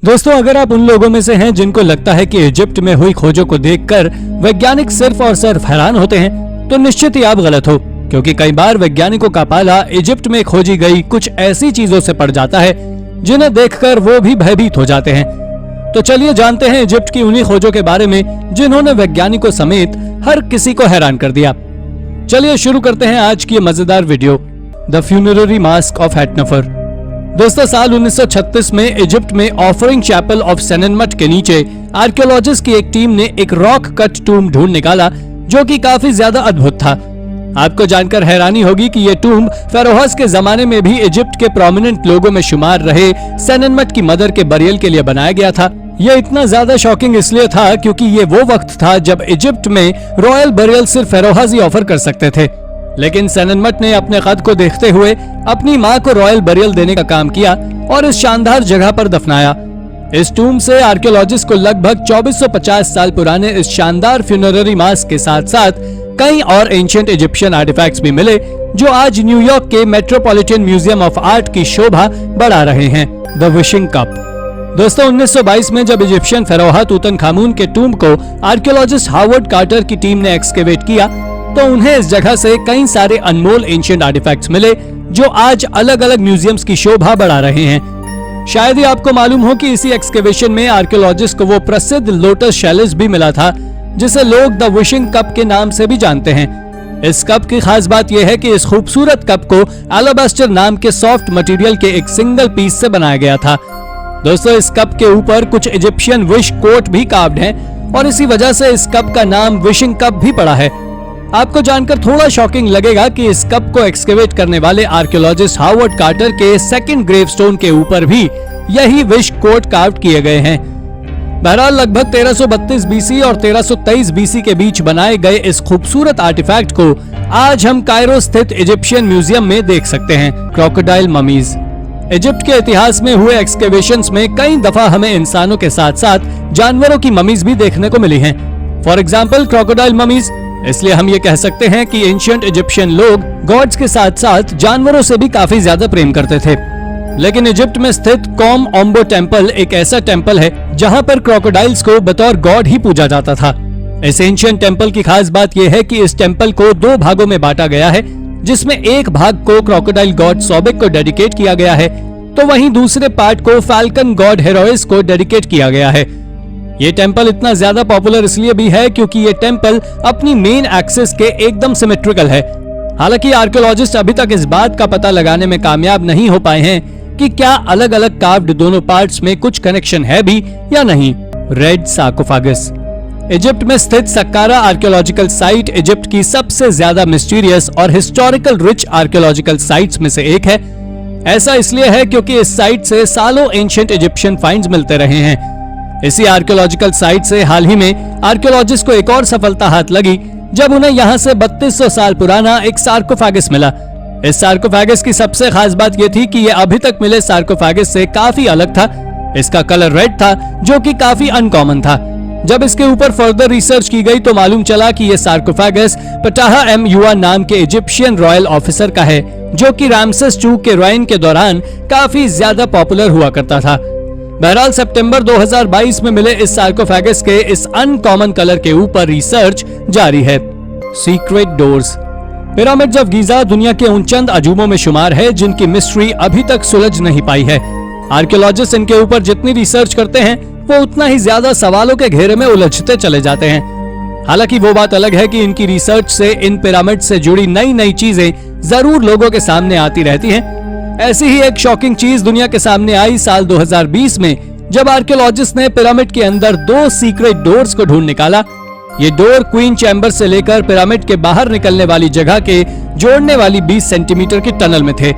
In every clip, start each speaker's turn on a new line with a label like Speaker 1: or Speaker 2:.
Speaker 1: दोस्तों, अगर आप उन लोगों में से हैं जिनको लगता है कि इजिप्ट में हुई खोजों को देखकर वैज्ञानिक सिर्फ और सिर्फ हैरान होते हैं, तो निश्चित ही आप गलत हो, क्योंकि कई बार वैज्ञानिकों का पाला इजिप्ट में खोजी गई कुछ ऐसी चीजों से पड़ जाता है जिन्हें देखकर वो भी भयभीत हो जाते हैं। तो चलिए जानते हैं इजिप्ट की उन्हीं खोजों के बारे में जिन्होंने वैज्ञानिकों समेत हर किसी को हैरान कर दिया। चलिए शुरू करते हैं आज की मजेदार video, the funerary mask of Hetenfer. दोस्तों, साल 1936 में इजिप्ट में ऑफरिंग चैपल ऑफ सेनेनमट के नीचे आर्कियोलॉजिस्ट की एक टीम ने एक रॉक कट टूम ढूंढ निकाला जो कि काफी ज्यादा अद्भुत था। आपको जानकर हैरानी होगी कि यह टूम फेरोहस के जमाने में भी इजिप्ट के प्रोमिनेंट लोगों में शुमार रहे सेनेनमट की मदर के बरियल के लिए बनाया गया था। यह इतना ज्यादा शॉकिंग इसलिए था क्योंकि ये वो वक्त था जब इजिप्ट में रॉयल बरियल सिर्फ फेरोहस ही ऑफर कर सकते थे, लेकिन सेनेनमट ने अपने कद को देखते हुए अपनी मां को रॉयल बरियल देने का काम किया और इस शानदार जगह पर दफनाया। इस टूम से आर्कियोलॉजिस्ट को लगभग 2450 साल पुराने इस शानदार फ्यूनररी मास्क के साथ साथ कई और एंशिएंट इजिप्शियन आर्टिफैक्ट्स भी मिले जो आज न्यूयॉर्क के मेट्रोपॉलिटन म्यूजियम ऑफ आर्ट की शोभा बढ़ा रहे हैं। The wishing cup. दोस्तों, 1922 में जब इजिप्शियन फेरोहा तूतनखामून के टूम को आर्कियोलॉजिस्ट हार्वर्ड कार्टर की टीम ने एक्सकेवेट किया तो उन्हें इस जगह से कई सारे अनमोल एंशिएंट आर्टिफैक्ट्स मिले जो आज अलग अलग म्यूजियम्स की शोभा बढ़ा रहे हैं। शायद ही आपको मालूम हो कि इसी एक्सकेवेशन में आर्कियोलॉजिस्ट को वो प्रसिद्ध लोटस शेलिस भी मिला था जिसे लोग द विशिंग कप के नाम से भी जानते हैं। इस कप की खास बात यह है कि इस खूबसूरत कप को एलाबास्टर नाम के सॉफ्ट मटेरियल के एक सिंगल पीस से बनाया गया था। दोस्तों, इस कप के ऊपर कुछ इजिप्शियन विश कोट भी कार्व्ड हैं और इसी वजह से इस कप का नाम विशिंग कप भी पड़ा है। आपको जानकर थोड़ा शॉकिंग लगेगा कि इस कप को एक्सकेवेट करने वाले आर्कियोलॉजिस्ट हार्वर्ड कार्टर के सेकंड ग्रेवस्टोन के ऊपर भी यही विश कोट कार्व किए गए हैं। बहरहाल लगभग 1332 बीसी और 1323 बीसी के बीच बनाए गए इस खूबसूरत आर्टिफैक्ट को आज हम कायरो स्थित इजिप्शियन म्यूजियम में देख सकते हैं। Crocodile mummies. इजिप्ट के इतिहास में हुए एक्सकेवेशंस में कई दफा हमें इंसानों के साथ साथ जानवरों की ममीज भी देखने को मिली हैं। For example crocodile mummies. इसलिए हम ये कह सकते हैं कि एंशिएंट इजिप्शियन लोग गॉड्स के साथ साथ जानवरों से भी काफी ज्यादा प्रेम करते थे। लेकिन इजिप्ट में स्थित कॉम ओम्बो टेम्पल एक ऐसा टेम्पल है जहां पर क्रोकोडाइल्स को बतौर गॉड ही पूजा जाता था। इस एंशिएंट टेम्पल की खास बात यह है कि इस टेम्पल को दो भागों में बांटा गया है, जिसमें एक भाग को क्रोकोडाइल गॉड सोबेक को डेडिकेट किया गया है तो वहीं दूसरे पार्ट को फाल्कन गॉड हेरोइस को डेडिकेट किया गया है। ये टेम्पल इतना ज्यादा पॉपुलर इसलिए भी है क्योंकि ये टेम्पल अपनी मेन एक्सिस के एकदम सिमेट्रिकल है। हालांकि आर्कियोलॉजिस्ट अभी तक इस बात का पता लगाने में कामयाब नहीं हो पाए हैं कि क्या अलग अलग कार्व्ड दोनों पार्ट्स में कुछ कनेक्शन है भी या नहीं। रेड सार्कोफागस। इजिप्ट में स्थित सक्कारा आर्कियोलॉजिकल साइट इजिप्ट की सबसे ज्यादा मिस्टीरियस और हिस्टोरिकल रिच आर्कियोलॉजिकल साइट्स में से एक है। ऐसा इसलिए है क्योंकि इस साइट से सालों एंशिएंट इजिप्शियन फाइंड्स मिलते रहे हैं। इसी आर्कियोलॉजिकल साइट से हाल ही में आर्कियोलॉजिस्ट को एक और सफलता हाथ लगी जब उन्हें यहां से 3200 साल पुराना एक सार्कोफागस मिला। इस सार्कोफागस की सबसे खास बात यह थी कि यह अभी तक मिले सार्कोफागस से काफी अलग था। इसका कलर रेड था जो कि काफी अनकॉमन था। जब इसके ऊपर फर्दर रिसर्च की गई तो मालूम चला कि यह सार्कोफागस पटाहा एम युआ नाम के इजिप्शियन रॉयल ऑफिसर का है जो कि रामसेस II के रेन के दौरान काफी ज्यादा पॉपुलर हुआ करता था। बहरहाल सितंबर 2022 में मिले इस सार्कोफेगस के इस अनकॉमन कलर के ऊपर रिसर्च जारी है। Secret doors. Pyramid of Giza दुनिया के उन चंद अजूबों में शुमार है जिनकी मिस्ट्री अभी तक सुलझ नहीं पाई है। आर्कियोलॉजिस्ट इनके ऊपर जितनी रिसर्च करते हैं वो उतना ही ज्यादा सवालों के घेरे में उलझते चले जाते हैं। हालांकि वो बात अलग है कि इनकी रिसर्च से इन पिरामिड से जुड़ी नई नई चीजें जरूर लोगों के सामने आती रहती हैं। ऐसी ही एक शॉकिंग चीज दुनिया के सामने आई साल 2020 में जब आर्कियोलॉजिस्ट ने पिरामिड के अंदर 2 सीक्रेट डोर्स को ढूंढ निकाला। ये डोर क्वीन चैम्बर से लेकर पिरामिड के बाहर निकलने वाली जगह के जोड़ने वाली 20 सेंटीमीटर की टनल में थे।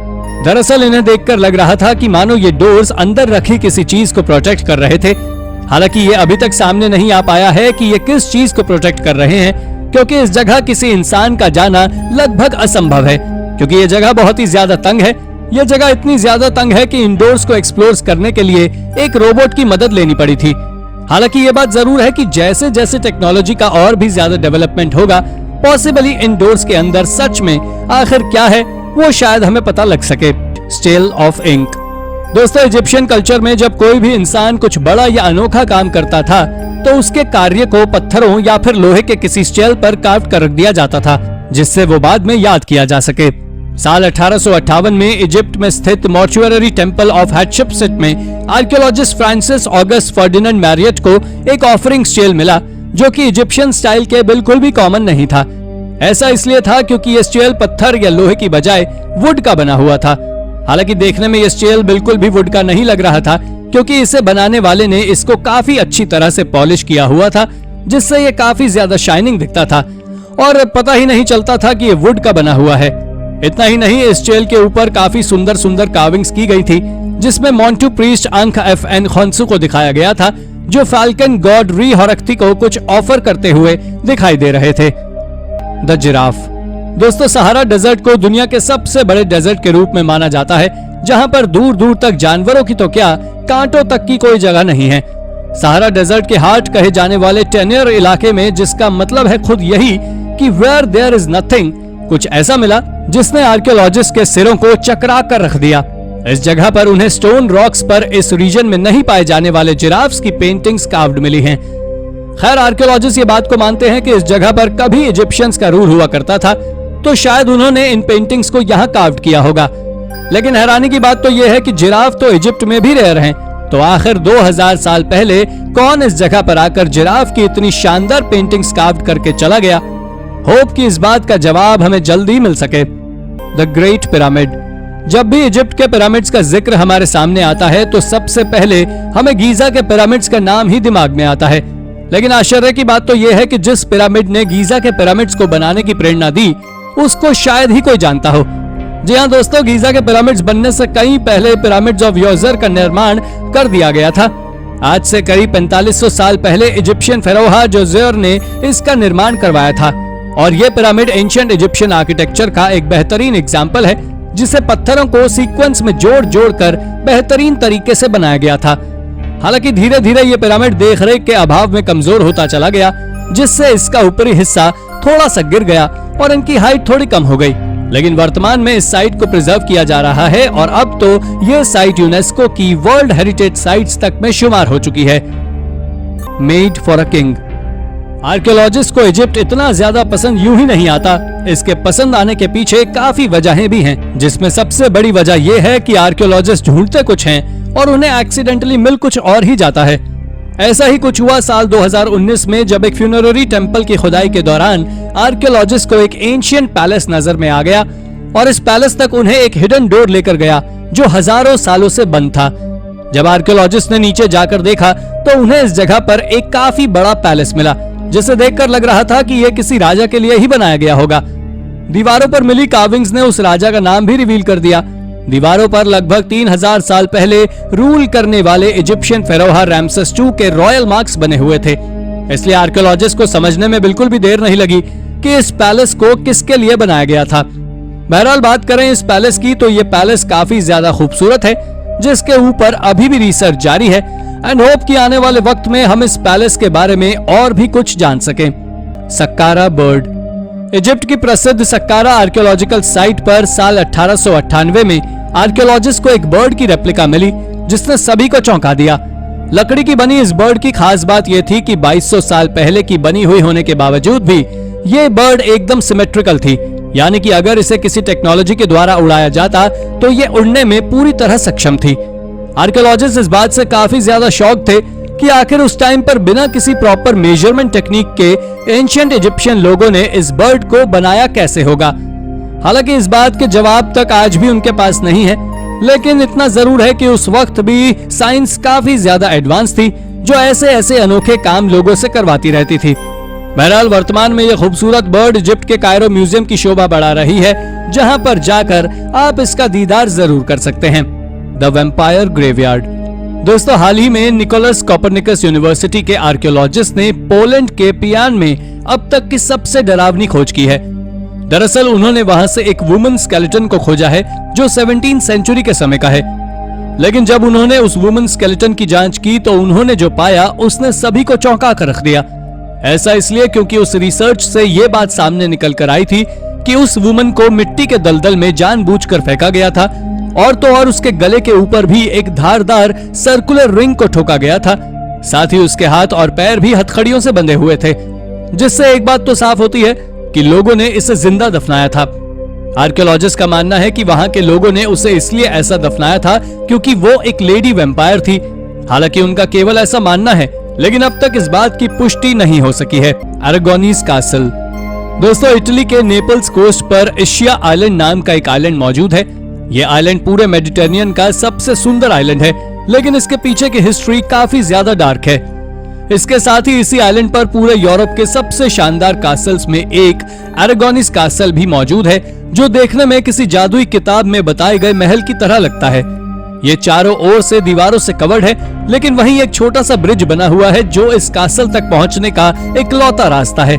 Speaker 1: दरअसल इन्हें देखकर लग रहा था कि मानो ये डोर्स अंदर रखी किसी चीज को प्रोटेक्ट कर रहे थे। हालांकि ये अभी तक सामने नहीं आ पाया है कि ये किस चीज को प्रोटेक्ट कर रहे हैं, क्योंकि इस जगह किसी इंसान का जाना लगभग असंभव है क्योंकि ये जगह बहुत ही ज्यादा तंग है। यह जगह इतनी ज्यादा तंग है कि इंडोर्स को एक्सप्लोर करने के लिए एक रोबोट की मदद लेनी पड़ी थी। हालांकि ये बात जरूर है कि जैसे जैसे टेक्नोलॉजी का और भी ज्यादा डेवलपमेंट होगा, पॉसिबली इंडोर्स के अंदर सच में आखिर क्या है वो शायद हमें पता लग सके। Stele of ink. दोस्तों, इजिप्शियन कल्चर में जब कोई भी इंसान कुछ बड़ा या अनोखा काम करता था तो उसके कार्य को पत्थरों या फिर लोहे के किसी स्टेल पर कार्व कर रख दिया जाता था, जिससे वो बाद में याद किया जा सके। साल 1858 में इजिप्ट में स्थित मॉर्चुअरी टेम्पल ऑफ हैटशेपसुट में archaeologist Francis August Ferdinand Marriott को एक ऑफरिंग स्टेल मिला, जो कि इजिप्शियन स्टाइल के बिल्कुल भी कॉमन नहीं था। ऐसा इसलिए था क्योंकि ये स्टेल पत्थर या लोहे की बजाय वुड का बना हुआ था। हालांकि देखने में ये स्टेल बिल्कुल भी वुड का नहीं लग रहा था, क्योंकि इसे बनाने वाले ने इसको काफी अच्छी तरह से पॉलिश किया हुआ था, जिससे ये काफी ज्यादा शाइनिंग दिखता था और पता ही नहीं चलता था कि ये वुड का बना हुआ है। इतना ही नहीं, इस स्टेल के ऊपर काफी सुंदर सुंदर कार्विंग्स की गई थी, जिसमें मोंटू प्रीस्ट अंक एफ.एन. खोंसू को दिखाया गया था, जो फाल्कन गॉड री हॉरक्ती को कुछ ऑफर करते हुए दिखाई दे रहे थे। The giraffe. दोस्तों, सहारा डेजर्ट को दुनिया के सबसे बड़े डेजर्ट के रूप में माना जाता है, जहां पर दूर दूर तक जानवरों की तो क्या, कांटों तक की कोई जगह नहीं है। सहारा डेजर्ट के हार्ट कहे जाने वाले टेनियर इलाके में, जिसका मतलब है खुद यही कि वेयर देयर इज नथिंग, कुछ ऐसा मिला जिसने आर्कियोलॉजिस्ट के सिरों को चकरा कर रख दिया। इस जगह पर उन्हें स्टोन रॉक्स पर इस रीजन में नहीं पाए जाने वाले जिराफ्स की पेंटिंग्स कार्व्ड मिली हैं। खैर, आर्कियोलॉजिस्ट ये बात को मानते हैं कि इस जगह पर कभी इजिप्शियंस का रूल हुआ करता था, तो शायद उन्होंने इन पेंटिंग्स को यहाँ कार्व्ड किया होगा। लेकिन हैरानी की बात तो यह है कि जिराफ तो इजिप्ट में भी रेयर हैं, तो आखिर 2000 साल पहले कौन इस जगह पर आकर जिराफ की इतनी शानदार पेंटिंग्स कार्व्ड करके चला गया? होप कि इस बात का जवाब हमें जल्दी मिल सके। The great pyramid. जब भी इजिप्ट के पिरामिड्स का जिक्र हमारे सामने आता है तो सबसे पहले हमें गीजा के पिरामिड्स का नाम ही दिमाग में आता है। लेकिन आश्चर्य की बात तो यह है कि जिस पिरामिड ने गीजा के पिरामिड्स को बनाने की प्रेरणा दी, उसको शायद ही कोई जानता हो। जी हाँ दोस्तों, गीजा के पिरामिड्स बनने से कहीं पहले पिरामिड्स ऑफ योजर का निर्माण कर दिया गया था। आज से करीब 4500 साल पहले इजिप्शियन फेरोहा जोजेर ने इसका निर्माण करवाया था, और यह पिरामिड एंशिएंट इजिप्शियन आर्किटेक्चर का एक बेहतरीन एग्जाम्पल है, जिसे पत्थरों को सीक्वेंस में जोड़ जोड़ कर बेहतरीन तरीके से बनाया गया था। हालांकि धीरे धीरे ये पिरामिड देखरेख के अभाव में कमजोर होता चला गया, जिससे इसका ऊपरी हिस्सा थोड़ा सा गिर गया और इनकी हाइट थोड़ी कम हो गई। लेकिन वर्तमान में इस साइट को प्रिजर्व किया जा रहा है और अब तो ये साइट यूनेस्को की वर्ल्ड हेरिटेज साइट्स तक में शुमार हो चुकी है। Made for a king. Archaeologist को इजिप्ट इतना ज्यादा पसंद यूं ही नहीं आता। इसके पसंद आने के पीछे काफी वजहें भी हैं, जिसमें सबसे बड़ी वजह यह है कि आर्कियोलॉजिस्ट ढूंढते कुछ हैं और उन्हें एक्सीडेंटली मिल कुछ और ही जाता है। ऐसा ही कुछ हुआ साल 2019 में, जब एक फ्यूनररी टेम्पल की खुदाई के दौरान आर्कियोलॉजिस्ट को एक एंशिएंट पैलेस नजर में आ गया और इस पैलेस तक उन्हें एक हिडन डोर लेकर गया, जो हजारों सालों से बंद था। जब आर्कियोलॉजिस्ट ने नीचे जाकर देखा तो उन्हें इस जगह पर एक काफी बड़ा पैलेस मिला, जिसे देखकर लग रहा था कि यह किसी राजा के लिए ही बनाया गया होगा। दीवारों पर मिली कार्विंग्स ने उस राजा का नाम भी रिवील कर दिया। दीवारों पर लगभग 3000 साल पहले रूल करने वाले इजिप्शियन फेरोहा रैमसेस II के रॉयल मार्क्स बने हुए थे। इसलिए आर्कियोलॉजिस्ट को समझने में बिल्कुल भी देर नहीं लगी कि इस पैलेस को किसके लिए बनाया गया था। बहरहाल बात करें इस पैलेस की, तो ये पैलेस काफी ज्यादा खूबसूरत है, जिसके ऊपर अभी भी रिसर्च जारी है एंड होप कि आने वाले वक्त में हम इस पैलेस के बारे में और भी कुछ जान सकें। Saqqara bird. इजिप्ट की प्रसिद्ध सक्कारा आर्कियोलॉजिकल साइट पर साल 1898 में आर्कियोलॉजिस्ट को एक बर्ड की रेप्लिका मिली, जिसने सभी को चौंका दिया। लकड़ी की बनी इस बर्ड की खास बात यह थी कि 2200 साल पहले की बनी हुई होने के बावजूद भी ये बर्ड एकदम सिमेट्रिकल थी, यानी कि अगर इसे किसी टेक्नोलॉजी के द्वारा उड़ाया जाता तो ये उड़ने में पूरी तरह सक्षम थी। आर्कियोलॉजिस्ट इस बात से काफी ज्यादा शॉक थे कि आखिर उस टाइम पर बिना किसी प्रॉपर मेजरमेंट टेक्निक के एंशिएंट इजिप्शियन लोगों ने इस बर्ड को बनाया कैसे होगा। हालांकि इस बात के जवाब तक आज भी उनके पास नहीं है, लेकिन इतना जरूर है कि उस वक्त भी साइंस काफी ज्यादा एडवांस थी, जो ऐसे ऐसे अनोखे काम लोगों से करवाती रहती थी। बहरहाल वर्तमान में यह खूबसूरत बर्ड इजिप्ट के कायरो म्यूजियम की शोभा बढ़ा रही है, जहां पर जाकर आप इसका दीदार जरूर कर सकते हैं। The vampire graveyard. दोस्तों, हाल ही में निकोलस कोपरनिकस यूनिवर्सिटी के आर्कियोलॉजिस्ट ने पोलैंड के पियान में अब तक की सबसे डरावनी खोज की है। दरअसल उन्होंने वहां से एक वुमन स्केलेटन को खोजा है, जो 17वीं सेंचुरी के समय का है। लेकिन जब उन्होंने उस वुमन स्केलेटन की जांच की तो उन्होंने जो पाया उसने सभी को चौंका कर रख दिया। ऐसा इसलिए क्योंकि उस रिसर्च से ये बात सामने निकल कर आई थी कि उस वुमन को मिट्टी के दलदल में जानबूझकर फेंका गया था और तो और उसके गले के ऊपर भी एक धारदार सर्कुलर रिंग को ठोका गया था। साथ ही उसके हाथ और पैर भी हथकड़ियों से बंधे हुए थे, जिससे एक बात तो साफ होती है कि लोगों ने इसे जिंदा दफनाया था। आर्कियोलॉजिस्ट का मानना है कि वहां के लोगों ने उसे इसलिए ऐसा दफनाया था क्योंकि वो एक लेडी वैम्पायर थी। हालांकि उनका केवल ऐसा मानना है, लेकिन अब तक इस बात की पुष्टि नहीं हो सकी है। अरागोनीज कासल। दोस्तों, इटली के नेपल्स कोस्ट पर इशिया आइलैंड नाम का एक आइलैंड मौजूद है। यह आइलैंड पूरे मेडिटेरेनियन का सबसे सुंदर आइलैंड है, लेकिन इसके पीछे की हिस्ट्री काफी ज्यादा डार्क है। इसके साथ ही इसी आइलैंड पर पूरे यूरोप के सबसे शानदार कासल्स में एक अरागोनीज कासल भी मौजूद है, जो देखने में किसी जादुई किताब में बताए गए महल की तरह लगता है। ये चारों ओर से दीवारों से कवर्ड है, लेकिन वहीं एक छोटा सा ब्रिज बना हुआ है जो इस कासल तक पहुंचने का इकलौता रास्ता है।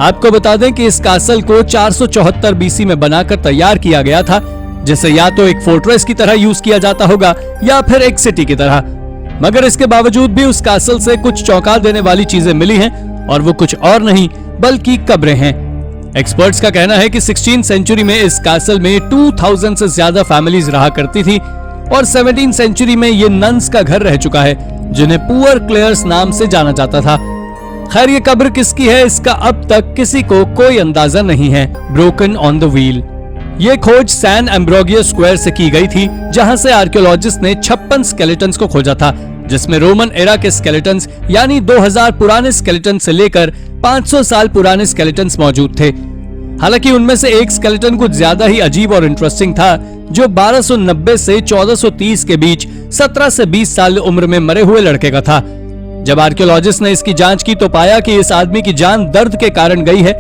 Speaker 1: आपको बता दें कि इस कासल को 474 बीसी में बनाकर तैयार किया गया था, जिसे या तो एक फोर्ट्रेस की तरह यूज किया जाता होगा या फिर एक सिटी की तरह। मगर इसके बावजूद भी उस कासल से कुछ चौंका देने वाली चीजें मिली हैं, और वो कुछ और नहीं बल्कि कब्रें हैं। एक्सपर्ट्स का कहना है कि 16वीं सेंचुरी में इस कासल में 2000 से ज्यादा फैमिलीज रहा करती थी, और 17वीं सेंचुरी में ये नन्स का घर रह चुका है, जिन्हें पुअर क्लेयर्स नाम से जाना जाता था। खैर, ये कब्र किसकी है इसका अब तक किसी को कोई अंदाजा नहीं है। Broken on the wheel. ये खोज सैन एम्ब्रोगियो स्क्वायर से की गई थी, जहां से आर्कियोलॉजिस्ट ने 56 स्केलेटन्स को खोजा था, जिसमें रोमन एरा के स्केलेटन्स यानी 2000 पुराने स्केलेटन से लेकर 500 साल पुराने स्केलेटन्स मौजूद थे। हालांकि उनमें से एक स्केलेटन कुछ ज्यादा ही अजीब और इंटरेस्टिंग था, जो 1290 से 1430 के बीच 17 से 20 साल उम्र में मरे हुए लड़के का था। जब आर्कियोलॉजिस्ट ने इसकी जांच की तो पाया कि इस आदमी की जान दर्द के कारण गई है,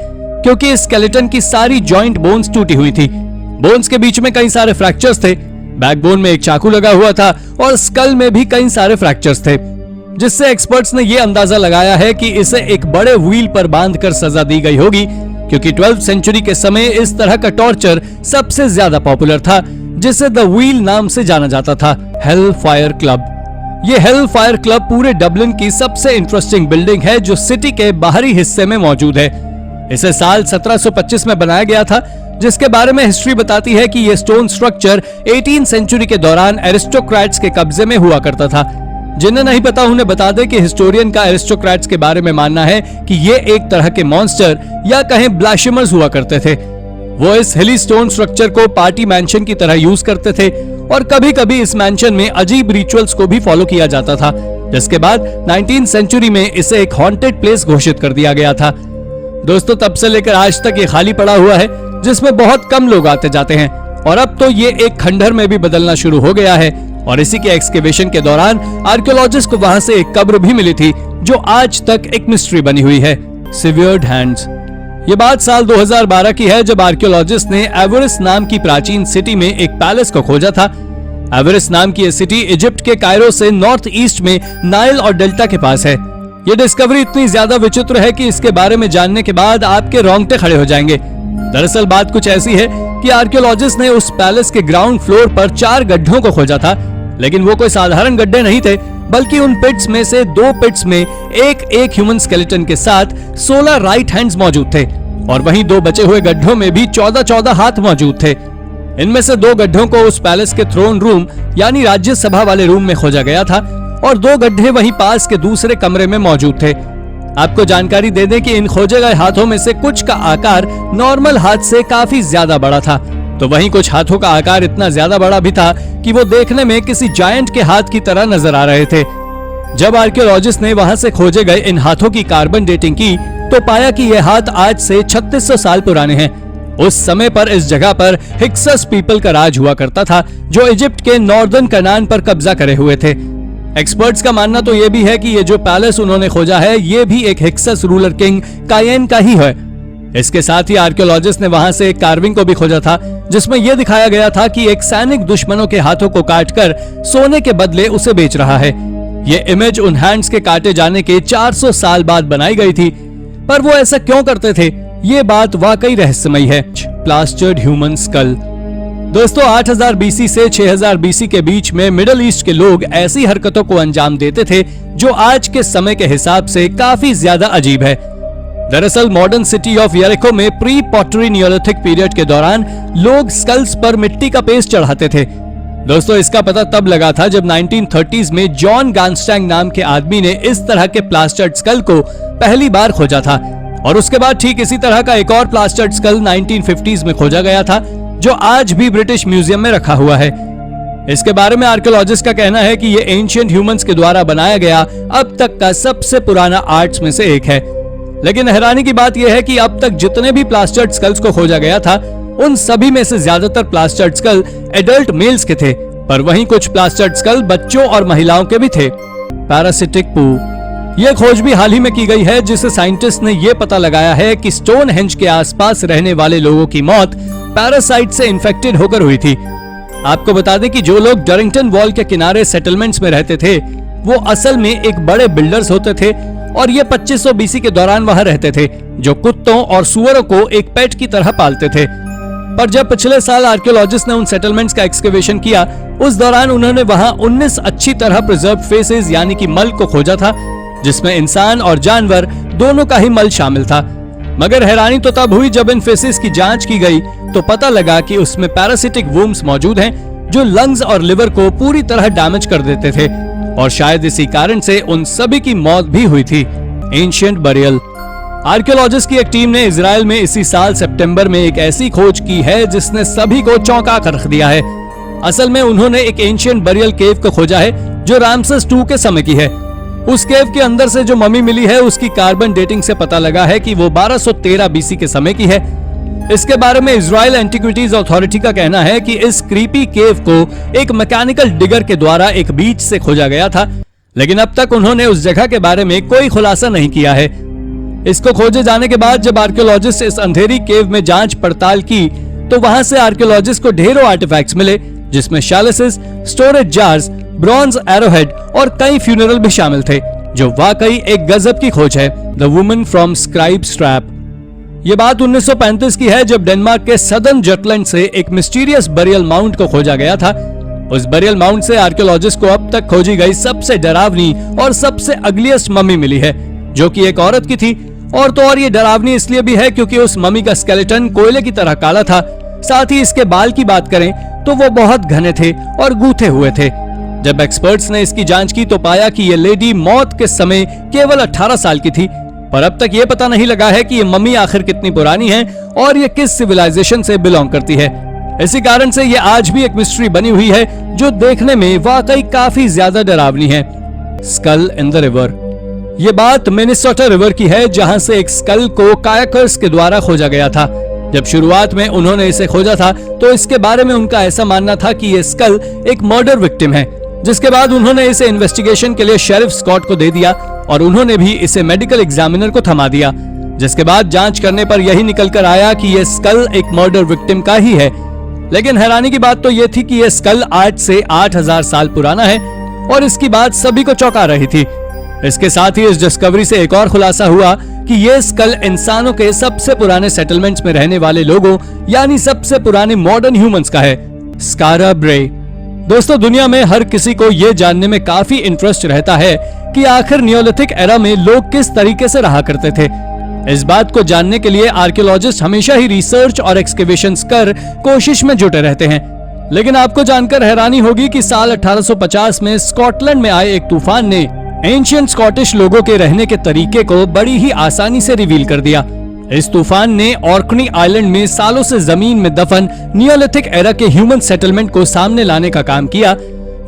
Speaker 1: क्योंकि इस स्केलेटन की सारी जॉइंट बोन्स टूटी हुई थी। बोन्स के बीच में कई सारे फ्रैक्चर्स थे, बैकबोन में एक चाकू लगा हुआ था और स्कल में भी कई सारे फ्रैक्चर्स थे, जिससे एक्सपर्ट्स ने यह अंदाजा लगाया है कि इसे एक बड़े व्हील पर बांधकर सजा दी गई होगी, क्योंकि 12वीं सेंचुरी के समय इस तरह का टॉर्चर सबसे ज्यादा पॉपुलर था, जिसे द व्हील नाम से जाना जाता था। Hello fire club. ये हेल फायर क्लब पूरे डबलिन की सबसे इंटरेस्टिंग बिल्डिंग है, जो सिटी के बाहरी हिस्से में मौजूद है। इसे साल 1725 में बनाया गया था, जिसके बारे में हिस्ट्री बताती है कि यह स्टोन स्ट्रक्चर 18वीं सेंचुरी के दौरान एरिस्टोक्रेट्स के कब्जे में हुआ करता था। जिन्हें नहीं पता उन्हें बता दें कि हिस्टोरियन का एरिस्टोक्रेट्स के बारे में मानना है कि ये एक तरह के मॉन्स्टर या कहें ब्लाशिमर्स हुआ करते थे। वो इस हिली स्टोन स्ट्रक्चर को पार्टी मैंशन की तरह यूज करते थे, और कभी कभी इस मैंशन में अजीब रिचुअल्स को भी फॉलो किया जाता था, जिसके बाद 19वीं सेंचुरी में इसे एक हॉन्टेड प्लेस घोषित कर दिया गया था। दोस्तों, तब से लेकर आज तक ये खाली पड़ा हुआ है, जिसमें बहुत कम लोग आते जाते हैं, और अब तो ये एक खंडहर में भी बदलना शुरू हो गया है। और इसी के एक्सकेवेशन के दौरान आर्कियोलॉजिस्ट को वहां से एक कब्र भी मिली थी, जो आज तक एक मिस्ट्री बनी हुई है। Seaward hands. ये बात साल 2012 की है, जब आर्कियोलॉजिस्ट ने एवरिस नाम की प्राचीन सिटी में एक पैलेस को खोजा था। एवरिस नाम की यह सिटी इजिप्ट के कायरो से नॉर्थ ईस्ट में नाइल और डेल्टा के पास है। ये डिस्कवरी इतनी ज्यादा विचित्र है कि इसके बारे में जानने के बाद आपके रोंगटे खड़े हो जाएंगे। दरअसल बात कुछ ऐसी है कि आर्कियोलॉजिस्ट ने उस पैलेस के ग्राउंड फ्लोर पर 4 गड्ढों को खोजा था, लेकिन वो कोई साधारण गड्ढे नहीं थे, बल्कि उन पिट्स में से 2 पिट्स में एक ह्यूमन स्केलेटन के साथ 16 राइट हैंड्स मौजूद थे, और वहीं 2 बचे हुए गड्ढों में भी 14 हाथ मौजूद थे। इनमें से 2 गड्ढों को उस पैलेस के थ्रोन रूम यानी राज्यसभा वाले रूम में खोजा गया था, और 2 गड्ढे वहीं पास के दूसरे कमरे में मौजूद थे। आपको जानकारी दे दें कि इन खोजे गए हाथों में से कुछ का आकार नॉर्मल हाथ से काफी ज्यादा बड़ा था, तो वहीं कुछ हाथों का आकार इतना ज्यादा बड़ा भी था कि वो देखने में किसी जायंट के हाथ की तरह नजर आ रहे थे। जब आर्कियोलॉजिस्ट ने वहां से खोजे गए इन हाथों की कार्बन डेटिंग की, तो पाया कि ये हाथ आज से 3600 साल पुराने हैं। उस समय पर इस जगह पर हिक्सस पीपल का राज हुआ करता था, जो इजिप्ट के नॉर्दर्न कनान पर कब्जा करे हुए थे। एक्सपर्ट्स का मानना तो ये भी है कि ये जो पैलेस उन्होंने खोजा है, ये भी एक हिक्सस रूलर किंग कायेन का ही है। इसके साथ ही आर्कियोलॉजिस्ट ने वहां से एक कार्विंग को भी खोजा था, जिसमें यह दिखाया गया था कि एक सैनिक दुश्मनों के हाथों को काटकर सोने के बदले उसे बेच रहा है। ये इमेज उन हैंड्स के काटे जाने के 400 साल बाद बनाई गई थी, पर वो ऐसा क्यों करते थे, ये बात वाकई रहस्यमयी है। Plastered human school. दोस्तों, 8000 बीसी से 6000 बीसी के बीच में मिडिल ईस्ट के लोग ऐसी हरकतों को अंजाम देते थे जो आज के समय के हिसाब से काफी ज्यादा अजीब है। दरअसल मॉडर्न सिटी ऑफ यरीको में प्री पॉटरी नियोलिथिक पीरियड के दौरान लोग स्कल्स पर मिट्टी का पेस्ट चढ़ाते थे, दोस्तों इसका पता तब लगा था जब 1930s में जॉन गांस्टैंग नाम के आदमी ने इस तरह के प्लास्टर्ड स्कल को पहली बार खोजा था, और उसके बाद ठीक इसी तरह का एक और प्लास्टर्ड स्कल 1950s में खोजा गया था, जो आज भी ब्रिटिश म्यूजियम में रखा हुआ है। इसके बारे में आर्कियोलॉजिस्ट का कहना है कि ये एंशिएंट ह्यूमंस के द्वारा बनाया गया अब तक का सबसे पुराना आर्ट्स में से एक है। लेकिन हैरानी की बात यह है कि अब तक जितने भी प्लास्टर्ड स्कल्स को खोजा गया था, उन सभी में से ज्यादातर प्लास्टर्ड स्कल एडल्ट मेल्स के थे, पर वहीं कुछ प्लास्टर्ड स्कल बच्चों और महिलाओं के भी थे। पैरासिटिक पू, यह खोज भी हाल ही में की गई है, जिससे साइंटिस्ट ने यह पता लगाया है कि स्टोनहेंज के आसपास रहने वाले लोगों की मौत पैरासाइट से इन्फेक्टेड होकर हुई थी। आपको बता दें कि जो लोग डरिंगटन वॉल के किनारे सेटलमेंट्स में रहते थे, वो असल में एक बड़े बिल्डर्स होते थे, और ये 2500 BC के दौरान वहां रहते थे, जो कुत्तों और सुअरों को एक पेट की तरह पालते थे। पर जब पिछले साल आर्कियोलॉजिस्ट ने उन सेटलमेंट्स का एक्सकेवेशन किया, उस दौरान उन्होंने वहां 19 अच्छी तरह प्रिजर्व फेसेस यानी कि मल को खोजा था, जिसमें इंसान और जानवर दोनों का ही मल शामिल था। मगर हैरानी तो तब हुई जब इन फेसेस की जांच की गई तो पता लगा कि उसमें पैरासिटिक वुम्स मौजूद हैं, जो लंग्स और लिवर को पूरी तरह डैमेज कर देते थे, और शायद इसी कारण से उन सभी की मौत भी हुई थी। एंशिएंट बरियल, आर्कियोलॉजिस्ट की एक टीम ने इजराइल में इसी साल सितंबर में एक ऐसी खोज की है जिसने सभी को चौंका कर रख दिया है। असल में उन्होंने एक एंशिएंट बरियल केव को खोजा है जो रामसेस II के समय की है। उस केव के अंदर से जो मम्मी मिली है, उसकी कार्बन डेटिंग से पता लगा है कि वो 1213 BC के समय की है। इसके बारे में इजराइल एंटिक्विटीज अथॉरिटी का कहना है कि इस क्रीपी केव को एक मैकेनिकल डिगर के द्वारा एक बीच से खोजा गया था, लेकिन अब तक उन्होंने उस जगह के बारे में कोई खुलासा नहीं किया है। इसको खोजे जाने के बाद जब आर्कियोलॉजिस्ट इस अंधेरी केव में जांच पड़ताल की, तो वहां से आर्कियोलॉजिस्ट को ढेरों आर्टिफैक्ट्स मिले, जिसमें शैलिसेस, स्टोरेज जार्स, ब्रॉन्ज एरोहेड और कई फ्यूनरल भी शामिल थे, जो वाकई एक गजब की खोज है। The woman from scribe strap, ये बात 1935 की है, जब डेनमार्क के सदर्न जटलैंड से एक मिस्टीरियस बरियल माउंट को खोजा गया था। उस बरियल माउंट से आर्कियोलॉजिस्ट को अब तक खोजी गई सबसे डरावनी और सबसे अगलियस्ट मम्मी मिली है, जो कि एक औरत की थी। और तो और ये डरावनी इसलिए भी है क्योंकि उस मम्मी का स्केलेटन कोयले की तरह काला था। साथ ही इसके बाल की बात करें तो वो बहुत घने थे और गूथे हुए थे। जब एक्सपर्ट्स ने इसकी जांच की तो पाया कि ये लेडी मौत के समय केवल 18 साल की थी, पर अब तक ये पता नहीं लगा है कि ये मम्मी आखिर कितनी पुरानी है और ये किस सिविलाइजेशन से बिलोंग करती है। इसी कारण से ये आज भी एक मिस्ट्री बनी हुई है, जो देखने में वाकई काफी ज्यादा डरावनी है। स्कल इन द रिवर, ये बात मिनेसोटा रिवर की है, जहां से एक स्कल को कायाकर्स के द्वारा खोजा गया था। जब शुरुआत में उन्होंने इसे खोजा था तो इसके बारे में उनका ऐसा मानना था कि ये स्कल एक मर्डर विक्टिम है, जिसके बाद उन्होंने इसे इन्वेस्टिगेशन के लिए शेरिफ स्कॉट को दे दिया और उन्होंने भी इसे मेडिकल एग्जामिनर को थमा दिया, जिसके बाद जांच करने पर यही निकल कर आया कि यह स्कल एक मर्डर विक्टिम का ही है। लेकिन हैरानी की बात तो यह थी कि यह स्कल आज से 8000 साल पुराना है और इसकी बात सभी को चौंका रही थी। इसके साथ ही इस डिस्कवरी से एक और खुलासा हुआ कि यह स्कल इंसानों के सबसे पुराने सेटलमेंट्स में रहने वाले लोगों यानी सबसे पुराने मॉडर्न ह्यूमंस का है। स्कारा ब्रे, दोस्तों दुनिया में हर किसी को यह जानने में काफी इंटरेस्ट रहता है कि आखिर नियोलिथिक एरा में लोग किस तरीके से रहा करते थे। इस बात को जानने के लिए आर्कियोलॉजिस्ट हमेशा ही रिसर्च और एक्सकेवेशंस कर कोशिश में जुटे रहते हैं। लेकिन आपको जानकर हैरानी होगी कि साल 1850 में स्कॉटलैंड में आए एक तूफान ने एंशिएंट स्कॉटिश लोगों के रहने के तरीके को बड़ी ही आसानी से रिवील कर दिया। इस तूफान ने ऑर्कनी आइलैंड में सालों से जमीन में दफन नियोलिथिक एरा के ह्यूमन सेटलमेंट को सामने लाने का काम किया।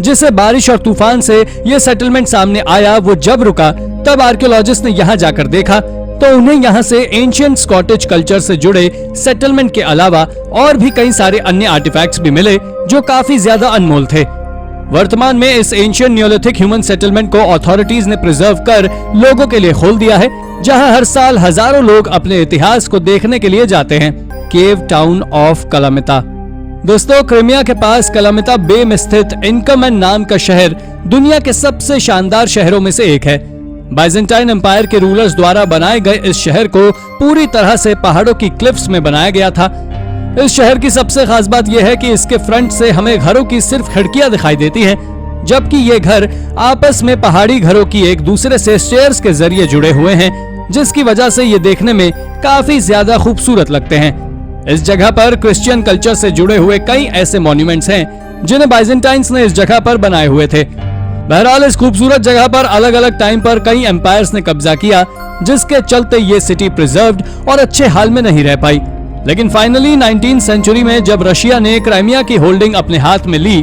Speaker 1: जिसे बारिश और तूफान से यह सेटलमेंट सामने आया, वो जब रुका तब आर्कियोलॉजिस्ट ने यहाँ जाकर देखा तो उन्हें यहाँ से एंशिएंट स्कॉटिश कल्चर से जुड़े सेटलमेंट के अलावा और भी कई सारे अन्य आर्टिफैक्ट्स भी मिले, जो काफी ज्यादा अनमोल थे। वर्तमान में इस एंशिएंट नियोलिथिक ह्यूमन सेटलमेंट को अथॉरिटीज ने प्रिजर्व कर लोगों के लिए खोल दिया है, जहां हर साल हजारों लोग अपने इतिहास को देखने के लिए जाते हैं। केव टाउन ऑफ कलामिता, दोस्तों क्रीमिया के पास कलामिता बे में स्थित इनकमन नाम का शहर दुनिया के सबसे शानदार शहरों में से एक है। बाइजेंटाइन एम्पायर के रूलर्स द्वारा बनाए गए इस शहर को पूरी तरह से पहाड़ों की क्लिफ्स में बनाया गया था। इस शहर की सबसे खास बात यह है कि इसके फ्रंट से हमें घरों की सिर्फ खिड़कियां दिखाई देती हैं, जबकि ये घर आपस में पहाड़ी घरों की एक दूसरे से स्टेयर्स के जरिए जुड़े हुए हैं, जिसकी वजह से ये देखने में काफी ज्यादा खूबसूरत लगते हैं। इस जगह पर क्रिश्चियन कल्चर से जुड़े हुए कई ऐसे मॉन्यूमेंट्स हैं जिन्हें बाइजेंटाइंस ने इस जगह पर बनाए हुए थे। बहरहाल इस खूबसूरत जगह पर अलग अलग टाइम पर कई एम्पायर्स ने कब्जा किया, जिसके चलते ये सिटी प्रिजर्व्ड और अच्छे हाल में नहीं रह पाई। लेकिन फाइनली 19वीं सेंचुरी में जब रशिया ने क्राइमिया की होल्डिंग अपने हाथ में ली,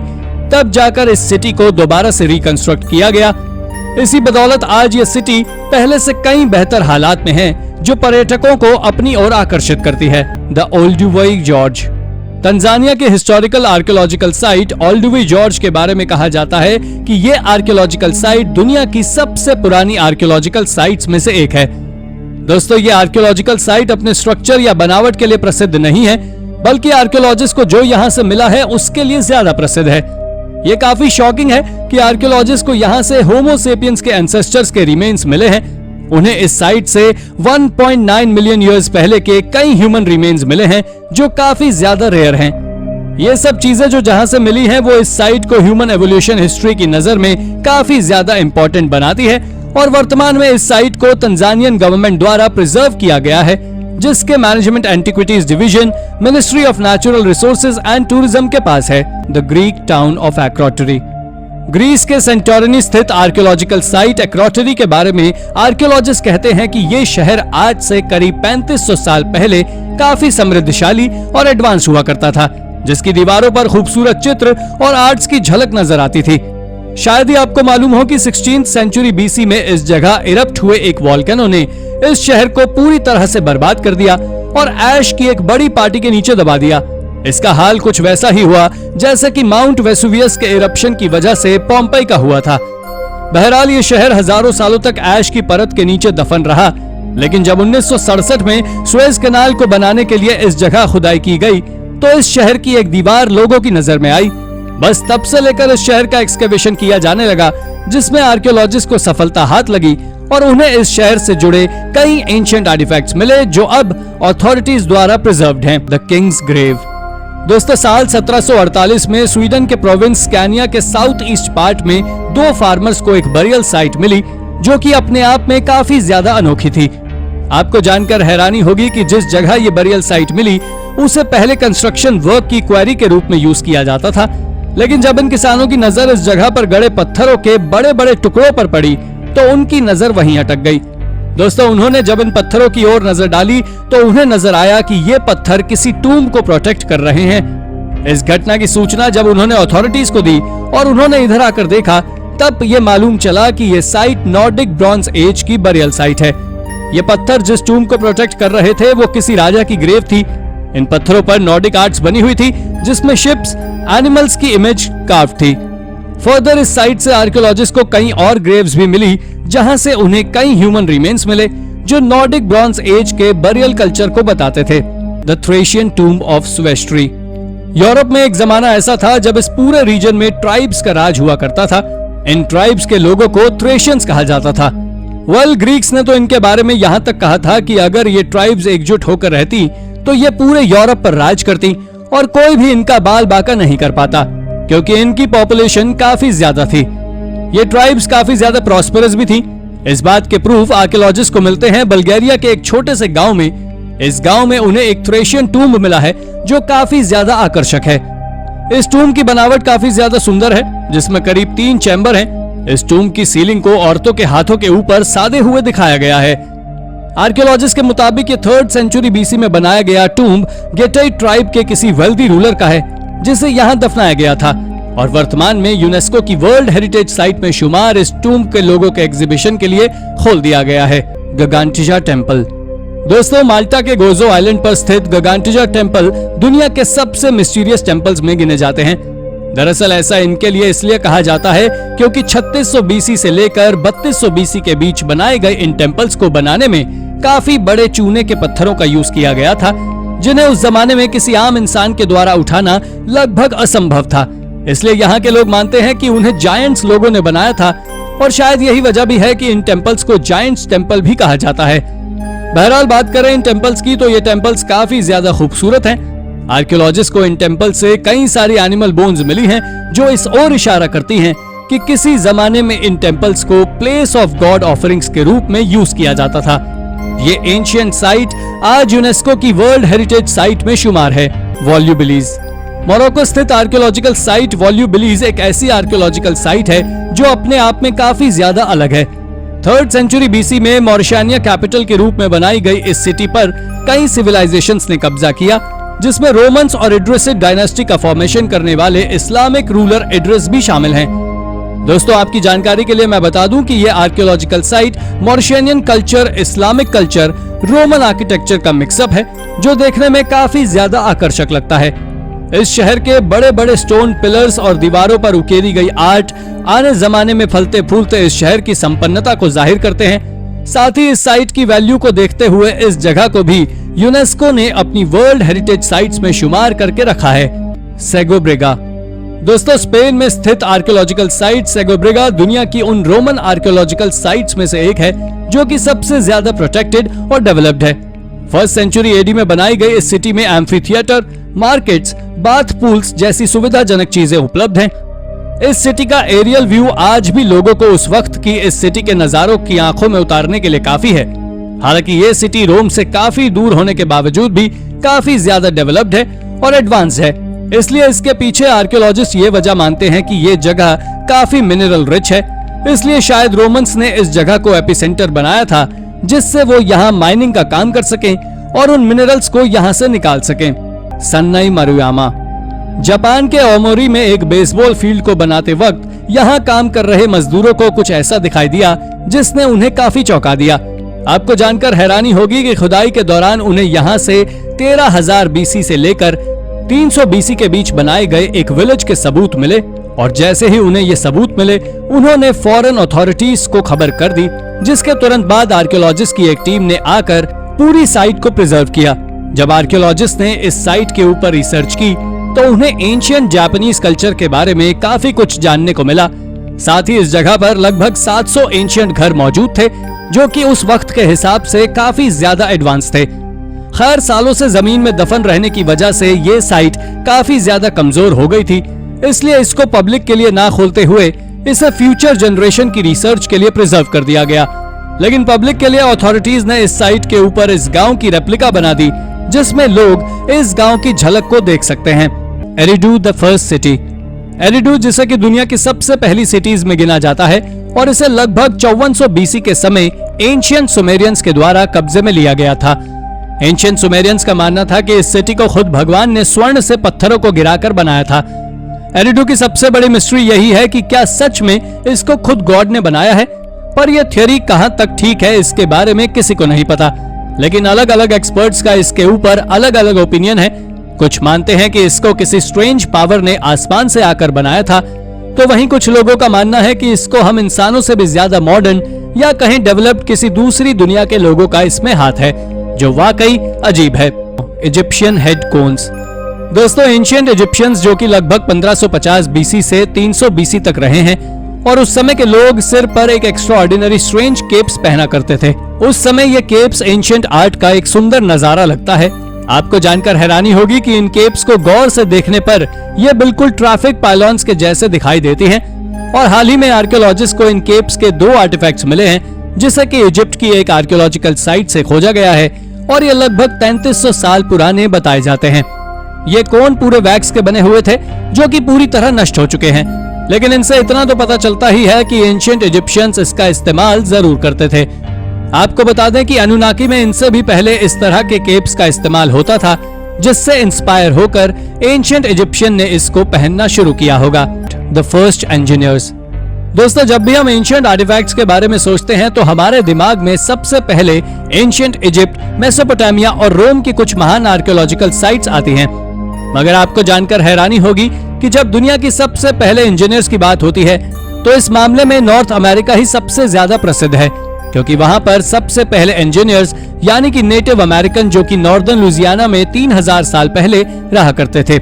Speaker 1: तब जाकर इस सिटी को दोबारा से रिकंस्ट्रक्ट किया गया। इसी बदौलत आज ये सिटी पहले से कई बेहतर हालात में है, जो पर्यटकों को अपनी ओर आकर्षित करती है। The Olduvai Gorge. तंजानिया के historical archaeological site Olduvai Gorge के बारे में कहा जाता है कि ये आर्कियोलॉजिकल साइट दुनिया की सबसे पुरानी आर्कियोलॉजिकल साइट्स में से एक है। दोस्तों, ये आर्कियोलॉजिकल साइट अपने स्ट्रक्चर या बनावट के लिए प्रसिद्ध नहीं है, बल्कि आर्कियोलॉजिस्ट को जो यहाँ से मिला है उसके लिए ज्यादा प्रसिद्ध है। ये काफी शॉकिंग है कि आर्कियोलॉजिस्ट को यहाँ से होमो सेपियंस के एंसेस्टर्स के रिमेन्स मिले हैं। उन्हें इस साइट से 1.9 मिलियन ईयर्स पहले के कई ह्यूमन रिमेन्स मिले हैं, जो काफी ज्यादा रेयर हैं। ये सब चीजें जो जहां से मिली हैं, वो इस साइट को ह्यूमन एवोल्यूशन हिस्ट्री की नजर में काफी ज्यादा इंपॉर्टेंट बनाती है और वर्तमान में इस साइट को तंजानियन गवर्नमेंट द्वारा प्रिजर्व किया गया है, जिसके management antiquities division ministry of natural resources and tourism के पास है। The Greek town of Akrotiri. Greece के सेंटोरिनी स्थित आर्कियोलॉजिकल साइट एक्रोटरी के बारे में आर्कियोलॉजिस्ट कहते हैं कि ये शहर आज से करीब 3500 साल पहले काफी समृद्धशाली और एडवांस हुआ करता था, जिसकी दीवारों पर खूबसूरत चित्र और आर्ट्स की झलक नजर आती थी। शायद ही आपको मालूम हो कि 16वीं सेंचुरी बीसी में इस जगह इरप्ट हुए एक वोल्केनो ने इस शहर को पूरी तरह से बर्बाद कर दिया और ऐश की एक बड़ी पार्टी के नीचे दबा दिया। इसका हाल कुछ वैसा ही हुआ जैसे कि माउंट वेसुवियस के इरप्शन की वजह से पोम्पेई का हुआ था। बहरहाल ये शहर हजारों सालों तक ऐश की परत के नीचे दफन रहा, लेकिन जब 1967 में सुएज कैनाल को बनाने के लिए इस जगह खुदाई की गई, तो इस शहर की एक दीवार लोगों की नजर में आई। बस तब से लेकर इस शहर का एक्सकेवेशन किया जाने लगा, जिसमें आर्कियोलॉजिस्ट को सफलता हाथ लगी और उन्हें इस शहर से जुड़े कई एंशिएंट आर्टिफैक्ट्स मिले, जो अब अथॉरिटीज द्वारा प्रिजर्व्ड हैं। The king's grave. दोस्तों, साल 1748 में स्वीडन के प्रोविंस स्कैनिया के साउथ ईस्ट पार्ट में दो फार्मर्स को एक बरियल साइट मिली, जो कि अपने आप में काफी ज्यादा अनोखी थी। आपको जानकर हैरानी होगी कि जिस जगह ये बरियल साइट मिली, उसे पहले कंस्ट्रक्शन वर्क की क्वेरी के रूप में यूज किया जाता था, लेकिन जब इन किसानों की नजर इस जगह पर गड़े पत्थरों के बड़े बड़े टुकड़ों पर पड़ी, तो उनकी नजर वहीं अटक गई। दोस्तों, उन्होंने जब इन पत्थरों की ओर नजर डाली, तो उन्हें नजर आया कि ये पत्थर किसी टूम को प्रोटेक्ट कर रहे हैं। इस घटना की सूचना जब उन्होंने अथॉरिटीज को दी और उन्होंने इधर आकर देखा, तब ये मालूम चला कि ये साइट नॉर्डिक ब्रॉन्ज एज की बरियल साइट है। ये पत्थर जिस टूम को प्रोटेक्ट कर रहे थे, वो किसी राजा की ग्रेव थी। इन पत्थरों पर नॉर्डिक आर्ट्स बनी हुई थी, जिसमें शिप्स, एनिमल्स की इमेज कार्व थी। फर्दर इस साइट से आर्कियोलॉजिस्ट को कई और ग्रेव्स भी मिली, जहां से उन्हें कई ह्यूमन रिमेन्स मिले, जो नॉर्डिक ब्रॉन्ज एज के बरियल कल्चर को बताते थे। The Thracian tomb of Sveshtari. Europe में एक जमाना ऐसा था जब इस पूरे रीजन में ट्राइब्स का राज हुआ करता था। इन ट्राइब्स के लोगों को थ्रेशियंस कहा जाता था। ग्रीक्स ने तो इनके बारे में यहाँ तक कहा था कि अगर ये ट्राइब्स एकजुट होकर रहती, तो ये पूरे यूरोप पर राज करती और कोई भी इनका बाल बाका नहीं कर पाता, क्योंकि इनकी पॉपुलेशन काफी ज्यादा थी। ये ट्राइब्स काफी ज्यादा प्रॉस्पेरस भी थी। इस बात के प्रूफ आर्कियोलॉजिस्ट को मिलते हैं बल्गेरिया के एक छोटे से गांव में। इस गांव में उन्हें एक थ्रेशियन टूम्ब मिला है, जो काफी ज्यादा आकर्षक है। इस टूम्ब की बनावट काफी ज्यादा सुंदर है, जिसमें करीब 3 चैम्बर हैं। इस टूम्ब की सीलिंग को औरतों के हाथों के ऊपर सादे हुए दिखाया गया है। आर्कियोलॉजिस्ट के मुताबिक ये 3rd सेंचुरी बीसी में बनाया गया टूम्ब गेटाई ट्राइब के किसी वेल्दी रूलर का है, जिसे यहाँ दफनाया गया था, और वर्तमान में यूनेस्को की वर्ल्ड हेरिटेज साइट में शुमार इस टूम्ब के लोगों के एग्जीबिशन के लिए खोल दिया गया है। गगांटिजा टेम्पल। दोस्तों, माल्टा के गोजो आइलैंड पर स्थित गगांटिजा टेम्पल दुनिया के सबसे मिस्टीरियस टेम्पल्स में गिने जाते हैं। दरअसल ऐसा इनके लिए इसलिए कहा जाता है क्योंकि 3600 बीसी से लेकर 3200 बीसी के बीच बनाए गए इन टेम्पल्स को बनाने में काफी बड़े चूने के पत्थरों का यूज किया गया था, जिन्हें उस जमाने में किसी आम इंसान के द्वारा उठाना लगभग असंभव था। इसलिए यहाँ के लोग मानते हैं कि उन्हें जायंट्स लोगों ने बनाया था, और शायद यही वजह भी है कि इन टेम्पल्स को जायंट्स टेम्पल भी कहा जाता है। बहरहाल बात करें इन टेम्पल्स की, तो ये टेम्पल्स काफी ज्यादा खूबसूरत हैं। आर्कियोलॉजिस्ट को इन टेम्पल से कई सारी एनिमल बोन्स मिली हैं, जो इस ओर इशारा करती हैं कि किसी जमाने में इन टेम्पल्स को प्लेस ऑफ गॉड ऑफरिंग्स के रूप में यूज किया जाता था। ये एंशिएंट साइट आज यूनेस्को की वर्ल्ड हेरिटेज साइट में शुमार है। वॉल्यूबिलीज। मोरक्को स्थित आर्कियोलॉजिकल साइट वॉल्यूबिलीज एक ऐसी आर्कियोलॉजिकल साइट है जो अपने आप में काफी ज्यादा अलग है। 3rd सेंचुरी बीसी में मॉरिशानिया कैपिटल के रूप में बनाई गई इस सिटी पर कई सिविलाइजेशंस ने कब्जा किया, जिसमें रोमन्स और इड्रिसिड डायनेस्टी का फॉर्मेशन करने वाले इस्लामिक रूलर इड्रिस भी शामिल हैं। दोस्तों, आपकी जानकारी के लिए मैं बता दूं कि यह archaeological site Mauritanian culture, Islamic culture, Roman architecture का मिक्सअप है, जो देखने में काफी ज्यादा आकर्षक लगता है। इस शहर के बड़े बड़े स्टोन पिलर्स और दीवारों पर उकेरी गई आर्ट आने जमाने में फलते फूलते इस शहर की संपन्नता को जाहिर करते हैं। साथ ही इस साइट की वैल्यू को देखते हुए इस जगह को भी यूनेस्को ने अपनी वर्ल्ड हेरिटेज साइट्स में शुमार करके रखा है। सेगोब्रेगा। दोस्तों, स्पेन में स्थित आर्कियोलॉजिकल साइट सेगोब्रेगा दुनिया की उन रोमन आर्कियोलॉजिकल साइट्स में से एक है जो कि सबसे ज्यादा प्रोटेक्टेड और डेवलप्ड है। 1st सेंचुरी एडी में बनाई गई इस सिटी में amphi theatre, markets, bath pools जैसी सुविधाजनक चीजें उपलब्ध हैं। इस सिटी का एरियल व्यू आज भी लोगों को उस वक्त की इस सिटी के नजारों की आंखों में उतारने के लिए काफी है। हालांकि ये सिटी रोम से काफी दूर होने के बावजूद भी काफी ज्यादा डेवलप्ड है और एडवांस है। इसलिए इसके पीछे आर्कियोलॉजिस्ट ये वजह मानते हैं कि ये जगह काफी मिनरल रिच है। इसलिए शायद रोमन्स ने इस जगह को एपिसेंटर बनाया था, जिससे वो यहाँ माइनिंग का काम कर सकें और उन मिनरल्स को यहाँ से निकाल सकें। सन्नाई मारुयामा। जापान के ओमोरी में एक बेसबॉल फील्ड को बनाते वक्त यहाँ काम कर रहे मजदूरों को कुछ ऐसा दिखाई दिया जिसने उन्हें काफी चौंका दिया। आपको जानकर हैरानी होगी कि खुदाई के दौरान उन्हें यहाँ से 13,000 बीसी से लेकर 300 बीसी के बीच बनाए गए एक विलेज के सबूत मिले, और जैसे ही उन्हें ये सबूत मिले उन्होंने फॉरेन अथॉरिटीज को खबर कर दी, जिसके तुरंत बाद आर्कियोलॉजिस्ट की एक टीम ने आकर पूरी साइट को प्रिजर्व किया। जब आर्कियोलॉजिस्ट ने इस साइट के ऊपर रिसर्च की तो उन्हें एंशिएंट जापानीज कल्चर के बारे में काफी कुछ जानने को मिला। साथ ही इस जगह पर लगभग 700 एंशिएंट घर मौजूद थे, जो कि उस वक्त के हिसाब से काफी ज्यादा एडवांस थे। खैर, सालों से जमीन में दफन रहने की वजह से ये साइट काफी ज्यादा कमजोर हो गई थी, इसलिए इसको पब्लिक के लिए ना खोलते हुए इसे फ्यूचर जनरेशन की रिसर्च के लिए प्रिजर्व कर दिया गया। लेकिन पब्लिक के लिए अथॉरिटीज ने इस साइट के ऊपर इस गांव की रेप्लिका बना दी, जिसमें लोग इस गांव की झलक को देख सकते हैं। Eridu the first city. Eridu, जिसे कि दुनिया की सबसे पहली सिटीज में गिना जाता है, और इसे लगभग 5400 बीसी के समय एंशिएंट सुमेरियंस के द्वारा कब्जे में लिया गया था। एंशिएंट सुमेरियंस का मानना था कि इस सिटी को खुद भगवान ने स्वर्ण से पत्थरों को गिराकर बनाया था। एरिडू की सबसे बड़ी मिस्ट्री यही है कि क्या सच में इसको खुद गॉड ने बनाया है, पर यह थ्योरी कहां तक ठीक है इसके बारे में किसी को नहीं पता। लेकिन अलग अलग एक्सपर्ट्स का इसके ऊपर अलग अलग ओपिनियन है। कुछ मानते हैं कि इसको किसी स्ट्रेंज पावर ने आसमान से आकर बनाया था, तो वहीं कुछ लोगों का मानना है कि इसको हम इंसानों से भी ज्यादा मॉडर्न या कहीं डेवलप्ड किसी दूसरी दुनिया के लोगों का इसमें हाथ है, जो वाकई अजीब है। Egyptian head cones. दोस्तों, एंशिएंट इजिप्शियंस जो कि लगभग 1550 बीसी से 300 बीसी तक रहे हैं, और उस समय के लोग सिर पर एक एक्स्ट्राऑर्डिनरी स्ट्रेंज केप्स पहना करते थे। उस समय ये केप्स एंशिएंट आर्ट का एक सुंदर नजारा लगता है। आपको जानकर हैरानी होगी कि इन केप्स को गौर से देखने पर ये बिल्कुल ट्रैफिक पाइलॉन्स के जैसे दिखाई देती हैं। और हाल ही में आर्कियोलॉजिस्ट को इन केप्स के 2 आर्टिफैक्ट्स मिले हैं, जिसे कि इजिप्ट की एक आर्कियोलॉजिकल साइट से खोजा गया है, और ये लगभग 3300 साल पुराने बताए जाते हैं। ये कोन पूरे वैक्स के बने हुए थे, जो कि पूरी तरह नष्ट हो चुके हैं, लेकिन इनसे इतना तो पता चलता ही है कि एंशिएंट इजिप्शियंस इसका इस्तेमाल जरूर करते थे। आपको बता दें कि अनुनाकी में इनसे भी पहले इस तरह के केप्स का इस्तेमाल होता था, जिससे इंस्पायर होकर एंशिएंट इजिप्शियन ने इसको पहनना शुरू किया होगा। The first engineers. दोस्तों, जब भी हम एंशिएंट आर्टिफैक्ट्स के बारे में सोचते हैं तो हमारे दिमाग में सबसे पहले एंशिएंट इजिप्ट, मेसोपोटामिया और रोम की कुछ महान आर्कियोलॉजिकल साइट्स आती हैं। मगर आपको जानकर हैरानी होगी कि जब दुनिया की सबसे पहले इंजीनियर्स की बात होती है तो इस मामले में नॉर्थ अमेरिका ही सबसे ज्यादा प्रसिद्ध है, क्योंकि वहां पर सबसे पहले इंजीनियर्स यानी कि नेटिव अमेरिकन, जो कि नॉर्दर्न लुजियाना में 3000 साल पहले रहा करते थे।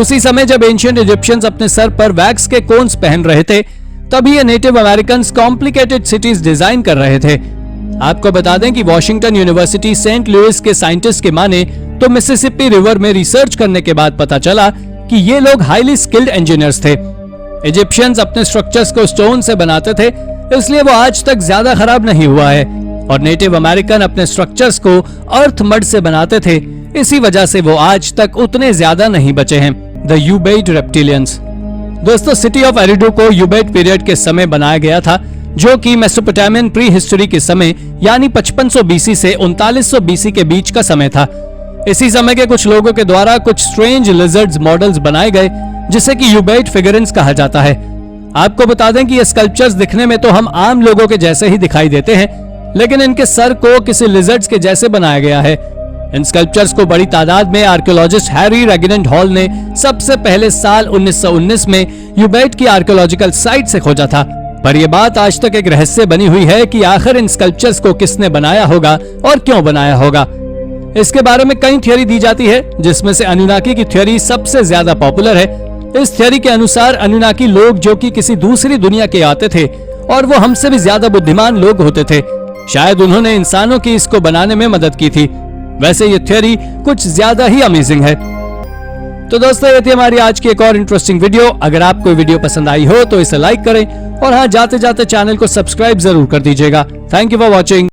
Speaker 1: उसी समय जब एंशिएंट इजिप्शियंस अपने सर पर वैक्स के कोन्स पहन रहे थे, तभी ये native American complicated cities design कर रहे थे। आपको बता दें कि वॉशिंगटन यूनिवर्सिटी सेंट लुइस के साइंटिस्ट के माने तो मिसिसिपी रिवर में रिसर्च करने के बाद पता चला कि ये लोग हाईली स्किल्ड इंजीनियर्स थे। इजिप्शियंस अपने स्ट्रक्चर्स को स्टोन से बनाते थे, इसलिए वो आज तक ज्यादा खराब नहीं हुआ है, और नेटिव अमेरिकन अपने स्ट्रक्चर्स को अर्थ मड से बनाते थे, इसी वजह से वो आज तक उतने ज्यादा नहीं बचे हैं। The Ubaid reptilians. दोस्तों, सिटी ऑफ एरिडू को यूबेट पीरियड के समय बनाया गया था, जो कि मेसोपोटामियन प्री हिस्ट्री के समय यानी 5500 बीसी से 3900 बीसी के बीच का समय था। इसी समय के कुछ लोगों के द्वारा कुछ स्ट्रेंज लिजर्ड्स मॉडल्स बनाए गए, जिसे कि यूबेट फिगरेंस कहा जाता है। आपको बता दें कि ये स्कल्पचर्स दिखने में तो हम आम लोगों के जैसे ही दिखाई देते हैं, लेकिन इनके सर को किसी लिजर्ड्स के जैसे बनाया गया है। इन स्कल्पचर्स को बड़ी तादाद में आर्कियोलॉजिस्ट हैरी रेगिनेंट हॉल ने सबसे पहले साल 1919 में यूबेट की आर्कियोलॉजिकल साइट से खोजा था। पर यह बात आज तक एक रहस्य बनी हुई है कि आखिर इन स्कल्पचर्स को किसने बनाया होगा और क्यों बनाया होगा। इसके बारे में कई थ्योरी दी जाती है, जिसमें से अनुनाकी की थ्योरी सबसे ज्यादा पॉपुलर है। इस थ्योरी के अनुसार अनुनाकी लोग जो कि किसी दूसरी दुनिया के आते थे और वो हमसे भी ज्यादा बुद्धिमान लोग होते थे, शायद उन्होंने इंसानों की इसको बनाने में मदद की थी। वैसे ये थ्योरी कुछ ज्यादा ही अमेजिंग है। तो दोस्तों, ये थी हमारी आज की एक और इंटरेस्टिंग वीडियो। अगर आपको वीडियो पसंद आई हो तो इसे लाइक करें और हाँ, जाते जाते चैनल को सब्सक्राइब जरूर कर दीजिएगा। Thank you for watching.